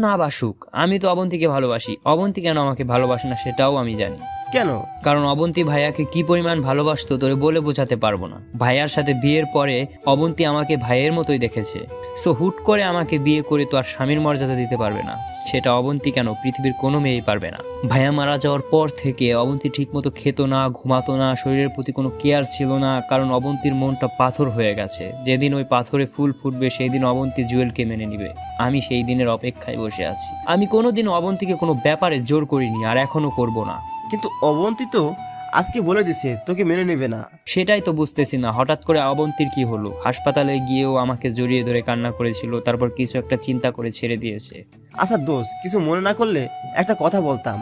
না বাসুক, আমি তো অবন্তীকে ভালোবাসি। অবন্তী কেন আমাকে ভালোবাসে না সেটাও আমি জানি। কেন? কারণ অবন্তী ভাইয়াকে কি পরিমাণ ভালোবাসতো তোরে বলে বোঝাতে পারবো না। ভাইয়ার সাথে বিয়ের পরে অবন্তী আমাকে ভাইয়ের মতোই দেখেছে। সো হুট করে আমাকে বিয়ে করে তো আর স্বামীর মর্যাদা দিতে পারবে না। সেটা অবন্তী কেন, পৃথিবীর কোনো মেয়েই পারবে না। ভাইয়া মারা যাওয়ার পর থেকে অবন্তী ঠিক মতো খেত না, ঘুমাতো না, শরীরের প্রতি কোনো কেয়ার ছিল না। কারণ অবন্তীর মনটা পাথর হয়ে গেছে। যেদিন ওই পাথরে ফুল ফুটবে সেই দিন অবন্তী জুয়েলকে মেনে নিবে। আমি সেই দিনের অপেক্ষায় বসে আছি। আমি কোনোদিন অবন্তীকে কোনো ব্যাপারে জোর করিনি, আর এখনো করব না। কিন্তু অবন্তী তো আজকে বলে দিছে তোকে মেনে নেবে না। সেটাই তো বুঝতেছি না, হঠাৎ করে অবন্তীর কি হলো? হাসপাতালে গিয়েও আমাকে জড়িয়ে ধরে কান্না করেছিল, তারপর কিছু একটা চিন্তা করে ছেড়ে দিয়েছে। আচ্ছা দোস্ত, কিছু মনে না করলে একটা কথা বলতাম।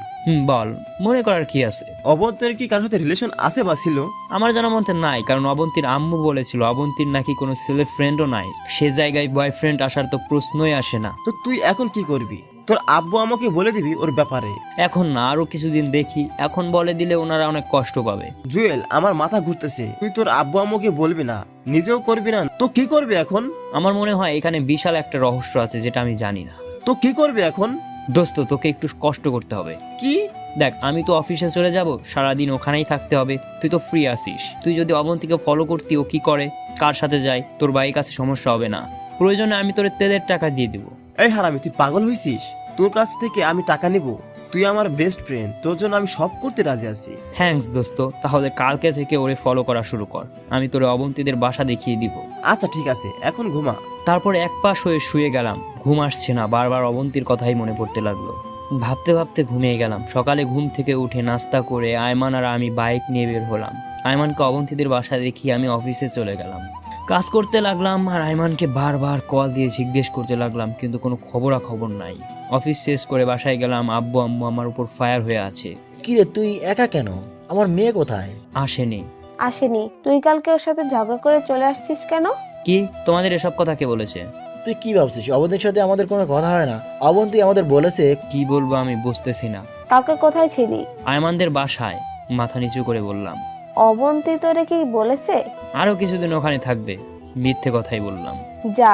বল, মনে করার কি আছে? অবন্তীর কি কারোর সাথে রিলেশন আছে বা ছিল? আমার জানা মতে নাই, কারণ অবন্তীর আম্মু বলেছিল অবন্তীর নাকি কোনো ছেলে ফ্রেন্ডও নাই। সে জায়গায় বয়ফ্রেন্ড আসার তো প্রশ্নই আসে না। তো তুই এখন কি করবি? তোর আব্বু আমাকে বলে দিবি ওর ব্যাপারে? এখন না, আরো কিছুদিন দেখি। এখন বলে দিলে ওনারা অনেক কষ্ট পাবে। জুয়েল, আমার মাথা ঘুরতেছে। তুই তোর আব্বু আম্মুকে বলবি না, নিজেও করবি না, তো কি করবি এখন? আমার মনে হয় এখানে বিশাল একটা রহস্য আছে যেটা আমি জানি না। তো কি করবি এখন? দোস্ত, তোকে একটু কষ্ট করতে হবে। কি? দেখ, আমি তো অফিসে চলে যাব, সারাদিন ওখানেই থাকতে হবে। তুই তো ফ্রি আসিস। তুই যদি অবন্তীকে ফলো করতি, ও কি করে, কার সাথে যায়, তোর বাইক কাছে সমস্যা হবে না। প্রয়োজনে আমি তোর তেলের টাকা দিয়ে দিব। এই হারামি, তুই পাগল হয়েছিস? তোর কাছ থেকে আমি টাকা নিব? তুই আমার বেস্ট ফ্রেন্ড, তোর জন্য আমি সব করতে রাজি আছি। থ্যাঙ্কস দোস্ত। তাহলে কালকে থেকে ওরে ফলো করা শুরু কর। আমি তোরে অবন্তীদের বাসা দেখিয়ে দিব। আচ্ছা ঠিক আছে, এখন ঘুমা। তারপর এক পাশ হয়ে শুয়ে গেলাম। ঘুম আসছে না, বারবার অবন্তীর কথাই মনে পড়তে লাগলো। ভাবতে ভাবতে ঘুমিয়ে গেলাম। সকালে ঘুম থেকে উঠে নাস্তা করে আয়মান আর আমি বাইক নিয়ে বের হলাম। আয়মানকে অবন্তীদের বাসা দেখিয়ে আমি অফিসে চলে গেলাম। কাজ করতে লাগলাম আর আয়মানকে বারবার কল দিয়ে জিজ্ঞেস করতে লাগলাম, কিন্তু কোনো খবরাখবর নাই। অফিস শেষ করে বাসায় গেলাম। আব্বু আম্মু আমার উপর ফায়ার হয়ে আছে। কিরে, তুই একা কেন? আমার মেয়ে কোথায়? আসেনি। আসেনি? তুই কালকে ওর সাথে ঝগড়া করে চলে আসছিস কেন? কি, তোমাদের এসব কথা কে বলেছে? তুই কি ভাবছিস অবন্তীর সাথে আমাদের কোনো কথা হয় না? অবন্তী আমাদের বলেছে। কি বলবো আমি বুঝতেছি না। কালকে কোথায় ছিলি? আয়মানদের বাসায়। মাথা নিচু করে বললাম। অবন্তী তোরে কি বলেছে? আরো কিছুদিন ওখানে থাকবে। মিথ্যে কথাই বললাম। যা,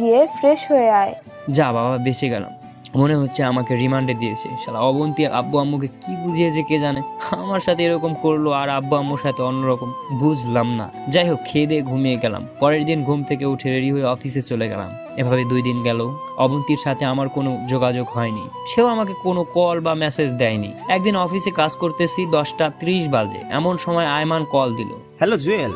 গিয়ে ফ্রেশ হয়ে আয়। যা বাবা, বেঁচে গেলাম। মনে হচ্ছে আমাকে রিমান্ডে দিয়েছে। শালা অবন্তী আব্বু আম্মুকে কি বুঝিয়েছে কে জানে। আমার সাথে এরকম করলো আর আব্বু আম্মুর সাথে অন্যরকম, বুঝলাম না। যাই হোক, খেয়ে দিয়ে ঘুমিয়ে গেলাম। পরের দিন ঘুম থেকে উঠে রেডি হয়ে অফিসে চলে গেলাম। এভাবে 2 দিন গেল। অবন্তীর সাথে আমার কোনো যোগাযোগ হয়নি। সেও আমাকে কোনো কল বা মেসেজ দেয়নি। একদিন অফিসে কাজ করতেছি, 10:30 বাজে। এমন সময় আয়মান কল দিল। হ্যালো জুয়েল।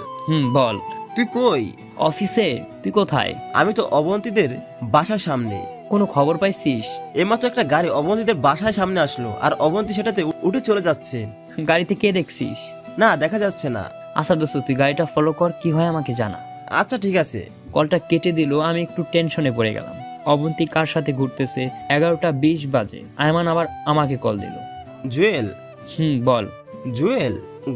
বল। তুই কই? অফিসে। তুই কোথায়? আমি তো অবন্তীদের বাসার সামনে। কোনো খবর পাইছিস? এইমাত্র একটা গাড়ি অবন্তীদের বাসায় সামনে আসলো, আর অবন্তী সেটাতে উঠে চলে যাচ্ছে। গাড়িতে কে দেখছিস? না, দেখা যাচ্ছে না। আচ্ছা দোস্ত, তুই গাড়িটা ফলো কর, কি হয় আমাকে জানা। আচ্ছা ঠিক আছে। কলটা কেটে দিল। আমি একটু টেনশনে পড়ে গেলাম। অবন্তী কার সাথে ঘুরতেছে? 11:20 বাজে। আয়মান আবার আমাকে কল দিল। জুয়েল। বল। জুয়েল,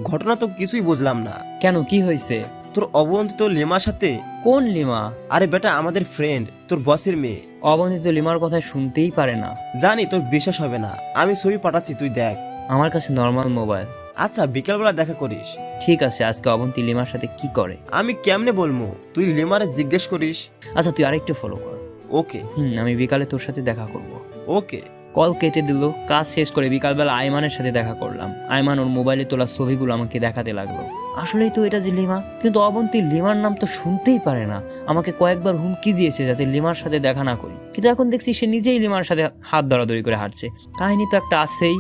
ঘটনা তো কিছুই বুঝলাম না। কেন, কি হয়েছে? তোর অবন্তী তো লিমার সাথে। কোন লিমা? আরে বেটা, আমাদের ফ্রেন্ড, তোর বসের মেয়ে। অবন্তী তো লিমার কথা শুনতেই পারে না। জানি তোর বিশ্বাস হবে না, আমি ছবি পাঠাচ্ছি, তুই দেখ। আমার কাছে নর্মাল মোবাইল। আচ্ছা, বিকালবেলা দেখা করিস। ঠিক আছে, আজকে অবন্তী লিমার সাথে কি করে? আমি কেমনে বলবো? তুই লিমারে জিজ্ঞেস করিস। আচ্ছা, তুই আরেকটু ফলো কর। ওকে। আমি বিকালে তোর সাথে দেখা করব। ওকে। কল কেটে দিল। কাজ শেষ করে বিকালবেলা আয়মানের সাথে দেখা করলাম। আয়মান ওর মোবাইলে তোলা ছবিগুলো আমাকে দেখাতে লাগলো। আসলেই তো এটা যে লিমা, কিন্তু অবন্তী লিমার নাম তো শুনতেই পারে না। আমাকে কয়েকবার হুমকি দিয়েছে যাতে লিমার সাথে দেখা না করি, কিন্তু এখন দেখছি সে নিজেই লিমার সাথে হাত ধরাধরি করে হাঁটছে। কাহিনী তো একটা আছেই,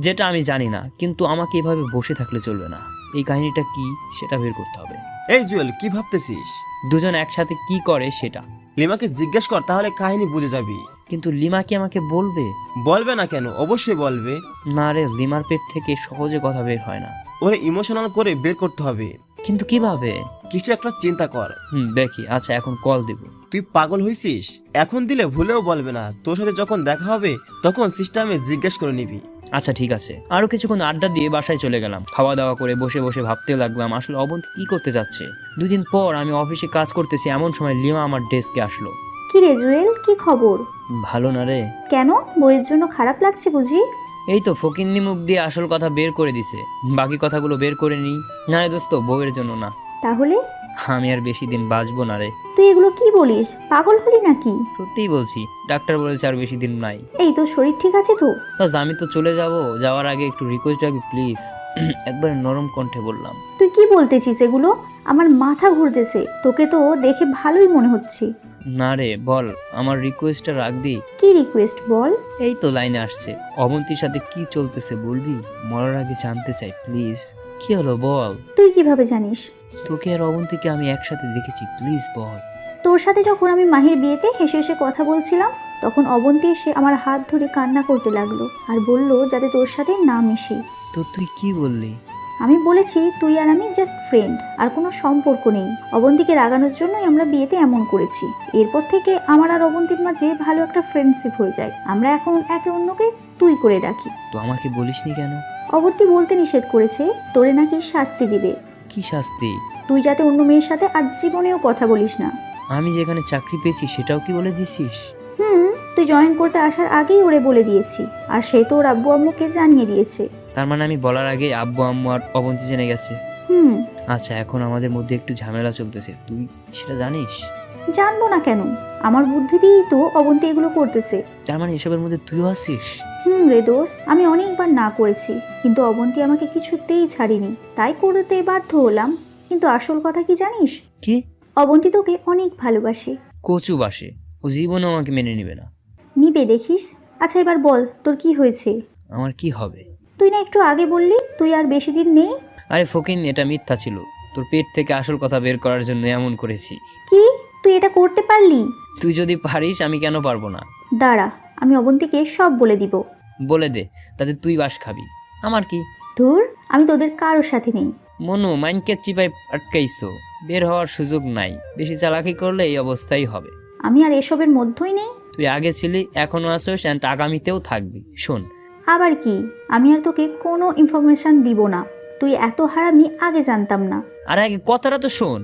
যেটা আমি জানি না। কিন্তু আমাকে এভাবে বসে থাকলে চলবে না। এই কাহিনীটা কি সেটা বের করতে হবে। এই জুয়েল, কি ভাবতেছিস? দুজন একসাথে কি করে সেটা। লিমাকে জিজ্ঞেস কর, তাহলে কাহিনী বুঝে যাবি। কিন্তু লিমা কি আমাকে বলবে? বলবে না কেন? অবশ্যই বলবে। না রে, লিমার পেট থেকে সহজে কথা বের হয় না। ওরে ইমোশনাল করে বের করতে হবে। কিন্তু কিভাবে? কিছু একটা চিন্তা কর। দেখি। আচ্ছা, এখন কল দিব। তুই পাগল হইছিস? এখন দিলে ভুলেও বলবে না। তোর সাথে যখন দেখা হবে তখন সিস্টেমে জিজ্ঞেস করে নিবি। আচ্ছা ঠিক আছে। আরো কিছুক্ষণ আড্ডা দিয়ে বাসায় চলে গেলাম। খাওয়া দাওয়া করে বসে বসে ভাবতে লাগলাম আসলে অবন্তী কি করতে যাচ্ছে। 2 দিন পর আমি অফিসে কাজ করতেছি, এমন সময় লিমা আমার ডেস্কে আসলো। কি রে জুয়েল, কি খবর? ভালো না রে। কেন, বইয়ের জন্য খারাপ লাগছে বুঝি? এই তো ফকিন্নি মুখ দিয়ে আসল কথা বের করে দিছে, বাকি কথাগুলো বের করে নিই। না রে দোস্ত, বউয়ের জন্য না। তাহলে আমি আর বেশি দিন বাঁচবো না রে। তুই এগুলো কি বলিস? পাগল হলি নাকি? সত্যিই বলছি, ডাক্তার বলেছে আর বেশি দিন নাই। এই তোর শরীর ঠিক আছে তো? দোস্ত আমি তো চলে যাব, যাওয়ার আগে একটু রিকোয়েস্ট রাখবি প্লিজ। একবার নরম কণ্ঠে বললাম। তুই কি বলতেছিস এগুলো? আমার মাথা ঘুরতেছে। তোকে তো দেখে ভালোই মনে হচ্ছে। না রে বল, আমার রিকোয়েস্টটা রাখবি? কি রিকোয়েস্ট বল? এই তো লাইনে আসছে, অবন্তীর সাথে কি চলতেছে বলবি? মরার আগে জানতে চাই প্লিজ। কি হলো বল। তুই কিভাবে জানিস? তোকে আর অবন্তীকে আমি একসাথে দেখেছি, প্লিজ বল। তোর সাথে যখন আমি মাহির বিয়েতে হেসে হেসে কথা বলছিলাম, তখন অবন্তী এসে আমার হাত ধরে কান্না করতে লাগলো আর বলল যাতে তোর সাথে না মিশি। তো তুই কি বললি? আমি বলেছি তুই আর আমি জাস্ট ফ্রেন্ড, আর কোনো সম্পর্ক নেই। অবন্তীকে রাগানোর জন্যই আমরা বিয়েতে এমন করেছি। এরপর থেকে আমার আর অবন্তীর মাঝে ভালো একটা ফ্রেন্ডশিপ হয়ে যায়। আমরা এখন একে অন্যকে তুই করে ডাকি। তো আমাকে বলিসনি কেন? অবন্তী বলতে নিষেধ করেছে, তোরে নাকি শাস্তি দিবে। কি শাস্তি? তুই যাতে অন্য মেয়ের সাথে আর জীবনেও কথা বলিস না। আমি যেখানে চাকরি পেয়েছি সেটাও কি বলে দিছিস? তুই জয়েন করতে আসার আগেই ওরে বলে দিয়েছি, আর সে তো ওর আব্বু আম্মুকে জানিয়ে দিয়েছে। তার মানে আমি বলার আগে আব্বু আম্মু আর অবন্তী জেনে গেছে? আচ্ছা, এখন আমাদের মধ্যে একটু ঝামেলা চলতেছে, তুই সেটা জানিস? জানবো না কেন? আমার বুদ্ধি দিয়েই তো অবন্তী এগুলো করতেছে। তার মানে এসবের মধ্যে তুইও আছিস? রে দোস্ত, আমি অনেকবার না করেছি, কিন্তু অবন্তী আমাকে কিছুতেই ছাড়িনি, তাই করতে বাধ্য হলাম। কিন্তু আসল কথা কি জানিস? কি? অবন্তী তোকে অনেক ভালোবাসে। কচু বাসে, ও জীবনও আমাকে মেনে নিবে না। নিবে দেখিস। আচ্ছা এবার বল, তোর কি হয়েছে? আমার কি হবে? তুই না একটু আগে বললি তুই আর বেশি দিন নেই। আরে ফকিন, এটা মিথ্যা ছিল। তোর পেট থেকে আসল কথা বের করার জন্য এমন করেছি। কি? তুই এটা করতে পারলি? তুই যদি পারিস, আমি কেন পারবো না? দাঁড়া, আমি অবন্তীকে সব বলে দিব। বলে দে, তাতে তুই বাস খাবি, আমার কি? ধুর, আমি তোদের কারোর সাথে নেই। মনু, মাইনকে চিপাই আটকাইছো, বের হওয়ার সুযোগ নাই। বেশি চালাকি করলে এই অবস্থাই হবে। আমি আর এসবের মধ্যেই নেই। তুই আগে ছিলি, এখনো আসোস, অ্যান্ড আগামীতেও থাকবি। শোন, আবার কি? আমি আর তোকে কোনো ইনফরমেশন দিব না। তুই এত হারামি আগে জানতাম না। আর আগে কথাটা তো শোন।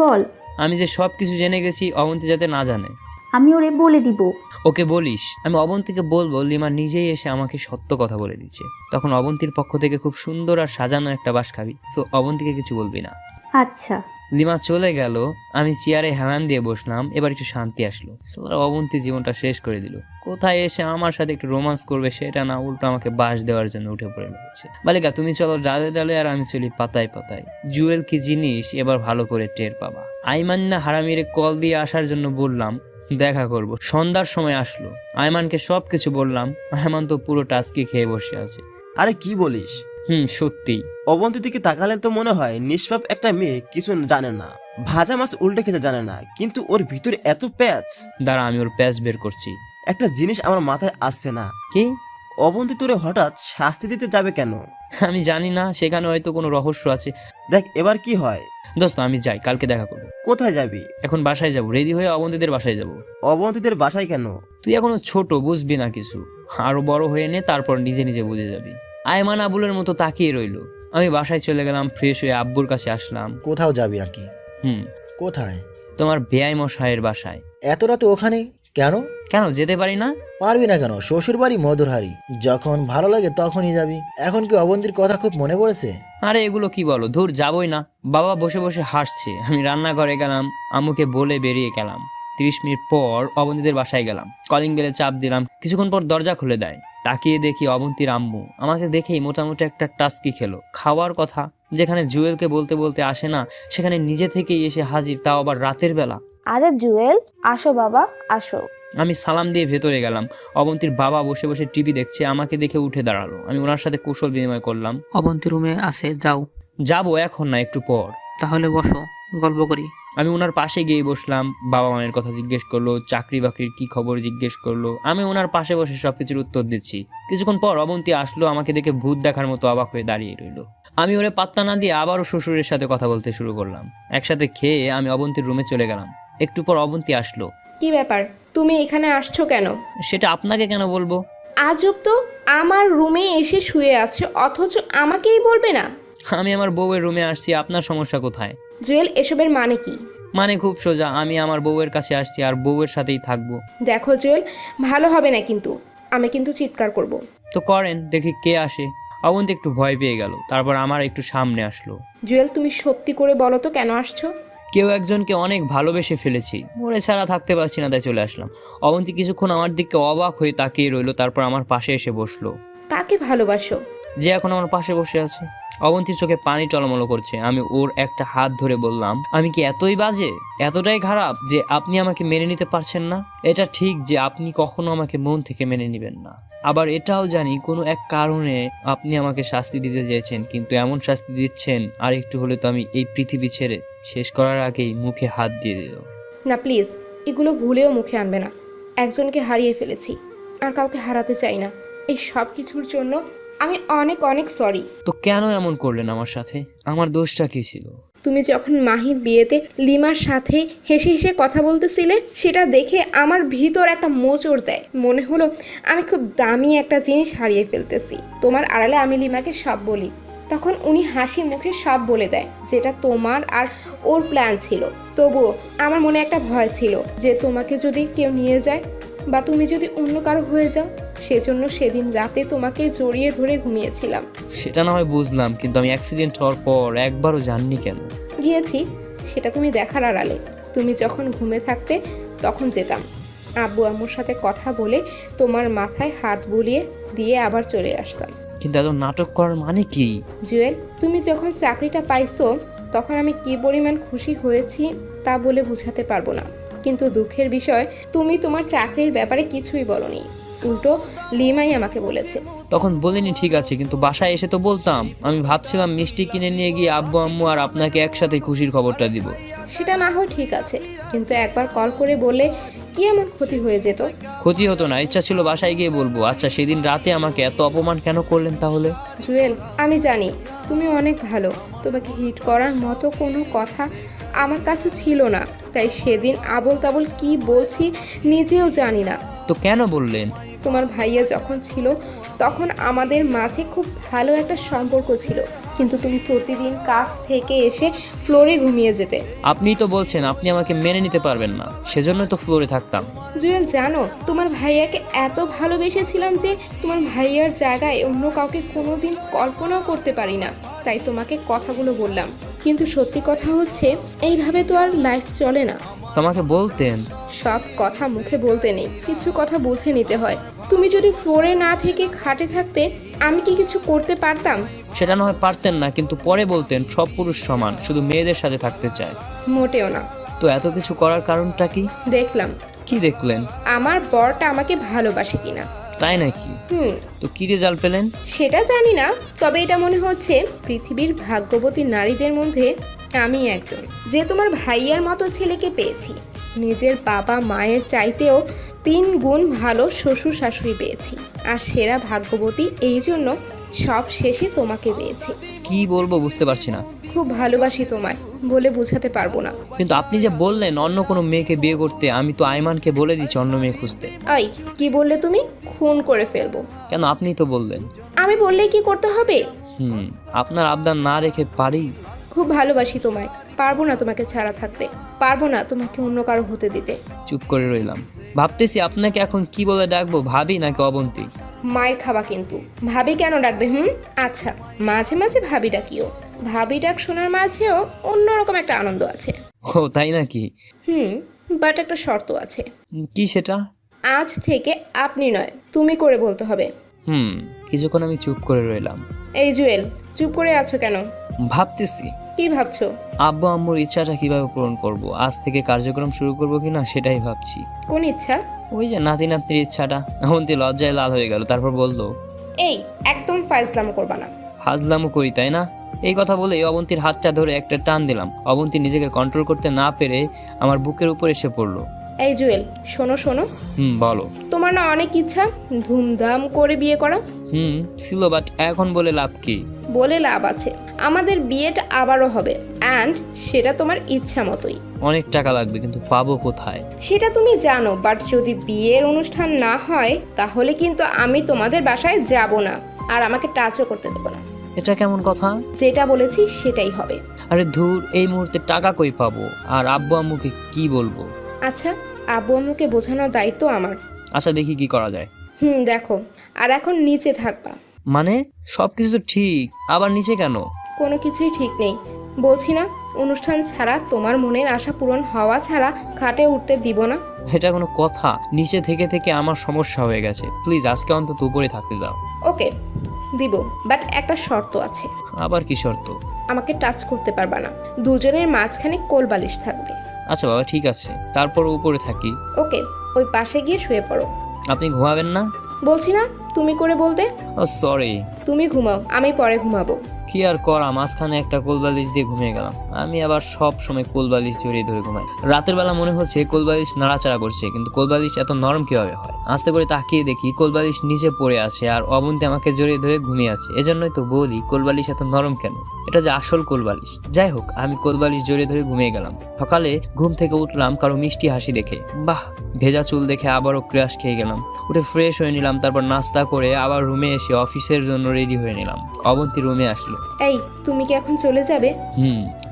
বল। আমি যে সব কিছু জেনে গেছি, অবন্তী যাতে না জানে। আমি ওরে বলে দিব। ওকে বলিস আমি অবন্তীকে বলবো লিমা নিজেই এসে আমাকে সত্য কথা বলে দিচ্ছে। তখন অবন্তীর পক্ষ থেকে খুব সুন্দর আর সাজানো একটা বাস খাবি। সো অবন্তীকে কিছু বলবি না। আচ্ছা। লিমা চলে গেল, আমি চেয়ারে হেলান দিয়ে বসলাম। এবার একটু শান্তি আসলো। অবন্তী জীবনটা শেষ করে দিল। কোথায় এসে আমার সাথে একটু রোমান্স করবে সেটা না, উল্টো আমাকে বাস দেওয়ার জন্য উঠে পড়ে লেগেছে। বালিকা, তুমি চলো ডালে ডালে, আর আমি চলি পাতায় পাতায়। জুয়েল কি জিনিস এবার ভালো করে টের পাবা। আইমান্না হারামিরে কল দিয়ে আসার জন্য বললাম, দেখা করব। সন্ধ্যার সময় আসলো, আয়মানকে সবকিছু বললাম। আয়মান তো পুরো টাস্কি খেয়ে বসে আছে। আরে কি বলিস? সত্যি। অবন্তীর দিকে তাকালে তো মনে হয় নিষ্পাপ একটা মেয়ে, কিছু জানে না, ভাজা মাছ উল্টে খেতে জানে না, কিন্তু ওর ভিতরে এত প্যাচ। দাঁড়া, আমি ওর প্যাচ বের করছি। একটা জিনিস আমার মাথায় আসছে না, কি? অবন্তী তোরে হঠাৎ শাস্তি দিতে যাবে কেন? আমি জানি না, সেখানে হয়তো কোনো রহস্য আছে। দেখ এবার কি হয়। দোস্ত আমি যাই, কালকে দেখা করবো। কোথায় যাবি? এখন বাসায় যাবো, রেডি হয়ে অবন্তীদের বাসায় যাব। অবন্তীদের বাসায় কেন? তুই এখনো ছোট, বুঝবি না কিছু। আরো বড় হয়ে নে, তারপর নিজে নিজে বুঝে যাবি। আয়মান আবুলের মতো তাকিয়ে রইলো। আমি বাসায় চলে গেলাম, ফ্রেশ হয়ে আব্বুর কাছে আসলাম। কোথাও যাবি নাকি? কোথায়? তোমার বেয়াই মশাইয়ের বাসায়। এত রাতে ওখানে কেন? কেন যেতে পারি না? পারবি না কেন? শ্বশুর বাড়ি মধুরহারি, যখন ভালো লাগে তখনই যাবি। এখন কি অবন্তীর কথা খুব মনে পড়েছে? আরে এগুলো কি বলো, ধুর যাবই না। বাবা বসে বসে হাসছে। আমি রান্নাঘরে গেলাম, আম্মুকে বলে বেরিয়ে গেলাম। 30 মিনিট পর অবন্তীদের বাসায় গেলাম। কলিং বেলে চাপ দিলাম, কিছুক্ষণ পর দরজা খুলে দেয়। তাকিয়ে দেখি অবন্তীর আম্মু। আমাকে দেখেই মোটামুটি একটা টাস্কি খেলো। খাওয়ার কথা যেখানে জুয়েলকে বলতে বলতে আসে না, সেখানে নিজে থেকেই এসে হাজির, তাও আবার রাতের বেলা। আরে জুয়েল, আসো বাবা আসো। আমি সালাম দিয়ে ভেতরে গেলাম। অবন্তীর বাবা বসে বসে টিভি দেখছে। আমাকে দেখে উঠে দাঁড়ালো। আমি ওনার সাথে কুশল বিনিময় করলাম। অবন্তী রুমে আছে, যাও। যাবো, এখন না, একটু পর। তাহলে বসো, গল্প করি। আমি ওনার পাশে গিয়ে বসলাম। বাবা মায়ের কথা জিজ্ঞেস করলো, চাকরি বাকরির কি খবর জিজ্ঞেস করলো। আমি ওনার পাশে বসে সবকিছুর উত্তর দিচ্ছি। কিছুক্ষণ পর অবন্তী আসলো, আমাকে দেখে ভূত দেখার মতো অবাক হয়ে দাঁড়িয়ে রইলো। আমি ওরে পাত্তা না দিয়ে আবারও শ্বশুরের সাথে কথা বলতে শুরু করলাম। একসাথে খেয়ে আমি অবন্তীর রুমে চলে গেলাম। একটু পর অবন্তী আসলো। কি ব্যাপার, তুমি এখানে আসছো কেন? সেটা আপনাকে কেন বলবো? আজব তো, আমার রুমে এসে শুয়ে আছো অথচ আমাকেই বলবে না। আমি আমার বউয়ের রুমে আসছি, আপনার সমস্যা কোথায়? জুয়েল, এসবের মানে কি? মানে খুব সোজা, আমি আমার বউয়ের কাছে আসছি আর বউয়ের সাথেই থাকবো। দেখো জুয়েল, ভালো হবে না কিন্তু। আমি কিন্তু চিৎকার করব। তো করেন, দেখি কে আসে। অবন্তী একটু ভয় পেয়ে গেল, তারপর আমার একটু সামনে আসলো। জুয়েল, তুমি সত্যি করে বলো তো কেন আসছো? কেউ একজনকে অনেক ভালোবেসে ফেলেছি, ওরে ছাড়া থাকতে পারছি না, তাই চলে আসলাম। অবন্তী কিছুক্ষণ আমার দিকে অবাক হয়ে তাকিয়ে রইলো, তারপর আমার পাশে এসে বসলো। কাকে ভালোবাসো? যে এখন আমার পাশে বসে আছে। অবন্তীর চোখে পানি টলমলো করছে। আমি ওর একটা হাত ধরে বললাম, আমি কি এতই বাজে, এতটাই খারাপ যে আপনি আমাকে মেনে নিতে পারছেন না? এটা ঠিক যে আপনি কখনো আমাকে মন থেকে মেনে নেবেন না, আবার এটাও জানি কোনো এক কারণে আপনি আমাকে শাস্তি দিতে চেয়েছেন, কিন্তু এমন শাস্তি দিচ্ছেন আর একটু হলে তো আমি এই পৃথিবী ছেড়ে শেষ করার আগেই মুখে হাত দিয়ে দিল। না প্লিজ, এগুলো ভুলেও মুখে আনবে না। একজনকে হারিয়ে ফেলেছি, আর কাউকে হারাতে চাই না। এই সব কিছুর জন্য আমি অনেক অনেক সরি। তো কেন এমন করলেন আমার সাথে? আমার দোষটা কি ছিল? তুমি যখন মাহির বিয়েতে লিমার সাথে হেসে হেসে কথা বলতেছিলে, সেটা দেখে আমার ভিতর একটা মোচড় দেয়। মনে হলো আমি খুব দামি একটা জিনিস হারিয়ে ফেলতেছি। তোমার আড়ালে আমি লিমাকে সব বলি, তখন উনি হাসি মুখে সব বলে দেয়, যেটা তোমার আর ওর প্ল্যান ছিল। তবুও আমার মনে একটা ভয় ছিল যে তোমাকে যদি কেউ নিয়ে যায় বা তুমি যদি অন্য কারো হয়ে যাও। সেজন্য সেদিন রাতে তোমাকে জড়িয়ে ধরে ঘুমিয়েছিলাম। সেটা না হয় বুঝলাম, কিন্তু আমি অ্যাক্সিডেন্ট হওয়ার পর একবারও জাননি কেন? গিয়েছি, সেটা তুমি দেখার আড়ালে। তুমি যখন ঘুমে থাকতে তখন যেতাম, আব্বু আম্মুর সাথে কথা বলে তোমার মাথায় হাত বুলিয়ে দিয়ে আবার চলে আসতাম। কিন্তু এত নাটক করার মানে কি? জুয়েল, তুমি যখন চাকরিটা পাইছো তখন আমি কি পরিমাণ খুশি হয়েছি তা বলে বোঝাতে পারবো না। কিন্তু দুঃখের বিষয়, তুমি তোমার চাকরির ব্যাপারে কিছুই বলনি, উল্টো লিমাই আমাকে বলেছে। তখন বলিনি ঠিক আছে, কিন্তু বাসায় এসে তো বলতাম। আমি ভাবছিলাম মিষ্টি কিনে নিয়ে গিয়ে আব্বু আম্মু আর আপনাকে একসাথে খুশির খবরটা দিব। সেটা না হয় ঠিক আছে, কিন্তু একবার কল করে বললে কি এমন ক্ষতি হয়ে যেত? ক্ষতি হতো না, ইচ্ছা ছিল বাসায় গিয়ে বলবো। আচ্ছা, সেদিন রাতে আমাকে এত অপমান কেন করলেন তাহলে? জুয়েল, আমি জানি তুমি অনেক ভালো, তোমাকে হিট করার মতো কোনো কথা আমার কাছে ছিল না, তাই সেদিন আবোল তাবোল কি বলছি নিজেও জানি না। তো কেন বললেন? তোমার ভাইয়া যখন ছিল তখন আমাদের মাঝে খুব ভালো একটা সম্পর্ক ছিল, কিন্তু তুমি প্রতিদিন কাজ থেকে এসে ফ্লোরে ঘুমিয়ে যেতে। আপনিই তো বলছেন আপনি আমাকে মেনে নিতে পারবেন না, সেজন্য তো ফ্লোরে থাকতাম। জুয়েল, জানো তোমার ভাইয়াকে এত ভালোবেসেছিলাম যে তোমার ভাইয়ার জায়গায় অন্য কাউকে কোনোদিন কল্পনাও করতে পারি না, তাই তোমাকে কথাগুলো বললাম। কিন্তু সত্যি কথা হচ্ছে, এইভাবে তো আর লাইফ চলে না। তোমাকে বলতেন। সব কথা মুখে বলতে নেই, কিছু কথা বুঝে নিতে হয়। তুমি যদি ফ্লোরে না থেকে খাটে থাকতে, আমি কি কিছু করতে পারতাম? সেটা না হয় পারতেন না, কিন্তু পরে বলতেন সব পুরুষ সমান, শুধু মেয়েদের সাথে থাকতে চায়। মোটেও না। তো এত কিছু করার কারণটা কি? দেখলাম কি দেখলেন? আমার বরটা আমাকে ভালোবাসে কিনা। তাই নাকি? হুম, তো কি রেজাল্ট পেলেন? সেটা জানি না, তবে এটা মনে হচ্ছে পৃথিবীর ভাগ্যবতী নারীদের মধ্যে আমি একজন, যে তোমার ভাইয়ার মতো ছেলেকে পেয়েছি। নিজের বাবা মায়ের চাইতেও 3 গুণ ভালো শ্বশুর শাশুড়ি পেয়েছি, আর সেরা ভাগ্যবতী এই জন্য সব শেষে তোমাকে পেয়েছি। কি বলবো বুঝতে পারছি না। খুব ভালোবাসি তোমায়, বলে বোঝাতে পারবো না। কিন্তু আপনি যে বললেন অন্য কোনো মেয়েকে বিয়ে করতে, আমি তো আইমানকে বলে দিচ্ছি অন্য মেয়ে খুঁজতে। এই কি বললে তুমি? খুন করে ফেলবো। কেন? আপনিই তো বললেন। আমি বললে কি করতে হবে? আপনার আবদার না রেখে পারি? খুব ভালোবাসি তোমায়, পারবো না তোমাকে ছাড়া থাকতে, পারবো না তোমাকে অন্য কারো হতে দিতে। চুপ করে রইলাম, ভাবতেছি আপনাকে এখন কি বলে ডাকবো, ভাবি নাকি অবন্তী? মায়ের খাবা কিন্তু। ভাবি কেন ডাকবে? আচ্ছা, মাঝে মাঝে ভাবি ডাকিও। ভাবি ডাক শোনার মাঝেও অন্যরকম একটা আনন্দ আছে। ও তাই নাকি? বাট একটা শর্ত আছে। কি সেটা? আজ থেকে আপনি নয়, তুমি করে বলতে হবে। কিছুক্ষণ আমি চুপ করে রইলাম। এই জুয়েল, চুপ করে আছো কেন? ভাবতেছি কি ভাবছো? আব্বু আম্মুর ইচ্ছাটা কিভাবে পূরণ করব। আজ থেকে কার্যক্রম শুরু করব কিনা সেটাই ভাবছি। কোন ইচ্ছা? ওই যে নাতি নাতনির ইচ্ছাটা। অবন্তী লজ্জায় লাল হয়ে গেল, তারপর বলল, এই একদম ফাজলামো করবা না। ফাজলামো করি তাই না? এই কথা বলে অবন্তীর হাতটা ধরে একটা টান দিলাম। অবন্তী নিজেকে কন্ট্রোল করতে না পেরে আমার বুকের উপর এসে পড়লো। এই জুয়েল, শোনো শোনো। বলো। তোমার না অনেক ইচ্ছা ধুমধাম করে বিয়ে করা? ছিল, বাট এখন বলে লাভ কি? বলে লাভ আছে, আমাদের বিয়েটা আবারও হবে, অ্যান্ড সেটা তোমার ইচ্ছা মতোই। অনেক টাকা লাগবে, কিন্তু পাবো কোথায়? সেটা তুমি জানো, বাট যদি বিয়ের অনুষ্ঠান না হয় তাহলে কিন্তু আমি তোমাদের বাসায় যাব না, আর আমাকে টাচও করতে দেবো না। এটা কেমন কথা? যেটা বলেছি সেটাই হবে। আরে ধুর, এই মুহূর্তে টাকা কই পাবো? আর আব্বু আম্মুকে কি বলবো? আচ্ছা, আব্বু আম্মুকে বোঝানোর দায়িত্ব আমার। আচ্ছা, দেখি কি করা যায়। দেখো, আর এখন নিচে থাকবা। মানে সবকিছু তো ঠিক, আবার নিচে কেন? কোনো কিছুই ঠিক নেই, বলছি না অনুষ্ঠান ছাড়া, তোমার মনের আশা পূরণ হওয়া ছাড়া খাটে উঠতে দিব না। এটা কোনো কথা? নিচে থেকে থেকে আমার সমস্যা হয়ে গেছে, প্লিজ আজকে অন্তত উপরে থাকতে দাও। ওকে, দিব, বাট একটা শর্ত আছে। আবার কি শর্ত? আমাকে টাচ করতে পারবা না, দুজনের মাঝখানে কোল বালিশ থাকবে। আচ্ছা বাবা, ঠিক আছে, তারপর উপরে থাকি। ওকে, ওই পাশে গিয়ে শুয়ে পড়ো। আপনি ঘুমাবেন না? বলছি না তুমি করে বলতে। ও সরি। তুমি ঘুমাও, আমি পরে ঘুমাবো। কি আর করা, মাঝখানে একটা কোলবালিশ দিয়ে ঘুমিয়ে গেলাম। আমি আবার সব সময় কোলবালিশ জড়িয়ে ধরে ঘুমাই। রাতের বেলা মনে হচ্ছে কোলবালিশ নাড়াচাড়া করছে, কিন্তু কোলবালিশ এত নরম কিভাবে হয়? আস্তে করে তাকিয়ে দেখি কোলবালিশ নিচে পড়ে আছে আর অবন্তী আমাকে জড়িয়ে ধরে ঘুমিয়ে আছে। এজন্যই তো বলি কোলবালিশ এত নরম কেন, এটা যে আসল কোলবালিশ। যাই হোক, আমি কোলবালিশ জড়িয়ে ধরে ঘুমিয়ে গেলাম। সকালে ঘুম থেকে উঠলাম কারো মিষ্টি হাসি দেখে। বাহ, ভেজা চুল দেখে আবারও ক্রাশ খেয়ে গেলাম। উঠে ফ্রেশ হয়ে নিলাম, তারপর নাস্তা করে আবার রুমে এসে অফিসের জন্য রেডি হয়ে নিলাম। অবন্তী রুমে আসলো। এই, তুমি কি এখন চলে যাবে?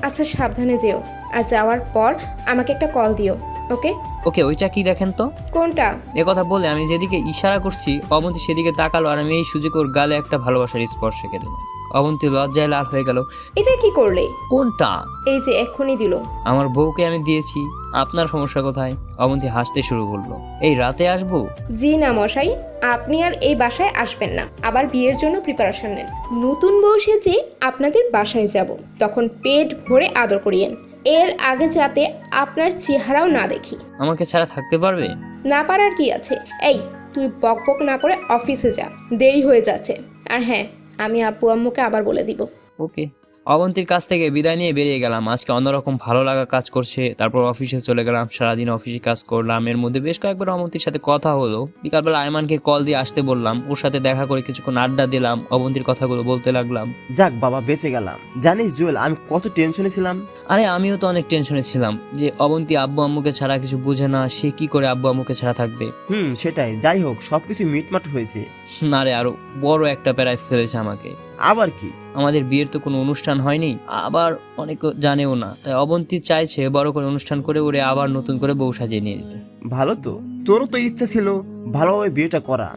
আচ্ছা, সাবধানে যেও, আর যাওয়ার পর আমাকে একটা কল দিও। ওকে ওকে। ওইটা কি দেখেন তো? কোনটা? এ কথা বলে আমি যেদিকে ইশারা করছি অবন্তী সেদিকে তাকালো, আর আমি এই সুযোগে ওর গালে একটা ভালোবাসার স্পর্শ দিলাম। অবন্তী লজ্জায় লাল হয়ে গেল। এটা কি করলে? কোনটা? এই যে এক্ষুনি দিল। আমার বউকে আমি দিয়েছি, আপনার সমস্যা কোথায়? অবন্তী হাসতে শুরু করলো। এই রাতে আসবো? জি না মশাই, আপনি আর এই বাসায় আসবেন না। আবার বিয়ের জন্য প্রিপারেশন নেন। নতুন বউ সেজে আপনাদের বাসায় যাব, তখন পেট ভরে আদর করিয়েন। এর আগে যাতে আপনার চেহারাও না দেখি। আমাকে ছাড়া থাকতে পারবে? না পারার কি আছে? এই, তুই বক বক না করে অফিসে যা, দেরি হয়ে যাচ্ছে। আর হ্যাঁ, আমি আব্বু আম্মুকে আবার বলে দিব। ওকে। অবন্তীর কাছ থেকে বিদায় নিয়ে বেরিয়ে গেলাম। আজকে অন্যরকম ভালো লাগা কাজ করছে। তারপর অফিসে চলে গেলাম, সারাদিন অফিসে কাজ করলাম। এর মধ্যে বেশ কয়েকবার অবন্তীর সাথে কথা হলো। বিকালবেলা আয়মানকে কল দিয়ে আসতে বললাম, ওর সাথে দেখা করে কিছুক্ষণ আড্ডা দিলাম, অবন্তীর কথাগুলো বলতে লাগলাম। যাক বাবা, বেঁচে গেলাম। জানিস জুয়েল, আমি কত টেনশনে ছিলাম। আরে আমিও তো অনেক টেনশনে ছিলাম যে অবন্তী আব্বু আম্মুকে ছাড়া কিছু বুঝে না, সে কি করে আব্বু আম্মুকে ছাড়া থাকবে। সেটাই। যাই হোক, সবকিছু মিটমাট হয়েছে। না রে, আরো বড় একটা প্যারায় ফেলেছে আমাকে। আবার কি? আমাদের বিয়ের তো কোনো অনুষ্ঠান হয়নি, আবার অনেক জানেও না, তাই অবন্তী চাইছে বড় করে অনুষ্ঠান করে ওরে আবার নতুন করে বউ সাজিয়ে নিয়ে যেতে। ভালো তো, তোরও তো ইচ্ছা ছিল ভালোভাবে বিয়েটা করা।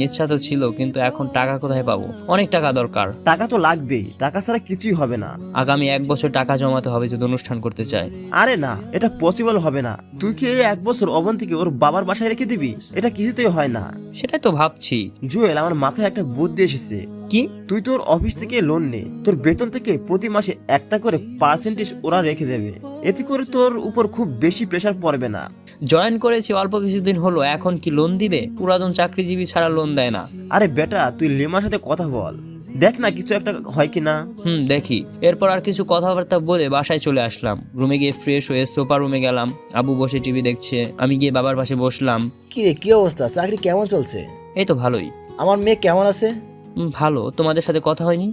ইচ্ছা তো ছিল, কিন্তু এখন টাকা কোথায় পাবো? অনেক টাকা দরকার। টাকা তো লাগবেই, টাকা ছাড়া কিছুই হবে না। আগামী 1 বছর টাকা জমাতে হবে যদি অনুষ্ঠান করতে চাই। আরে না, এটা পসিবল হবে না। তুই কি এই 1 বছর অবন্তীকে ওর বাবার বাসায় রেখে দিবি? এটা কিছুতেই হয় না। সেটাই তো ভাবছি। জুয়েল, আমার মাথায় একটা বুদ্ধি এসেছে। কি? তুই তোর অফিস থেকে লোন নে, তোর বেতন থেকে প্রতি মাসে একটা করে পার্সেন্টেজ ওরা রেখে দেবে। এতে করে তোর উপর খুব বেশি প্রেসার পড়বে না। জয়েন করেছি অল্প কিছুদিন হলো, এখন কি লোন দিবে? পুরাতন চাকরিজীবী ছাড়া লোন দেয় না। আরে বেটা, তুই লিমার সাথে কথা বল, দেখ না কিছু একটা হয় কিনা। দেখি। এরপর আর কিছু কথাবার্তা বলে বাসায় চলে আসলাম। রুমে গিয়ে ফ্রেশ হয়ে সোফা রুমে গেলাম। আবু বসে টিভি দেখছে, আমি গিয়ে বাবার পাশে বসলাম। কি রে, কি অবস্থা? চাকরি কেমন চলছে? এই তো ভালোই। আমার মেয়ে কেমন আছে? ভালো। তোমাদের সাথে কথা হয়নি?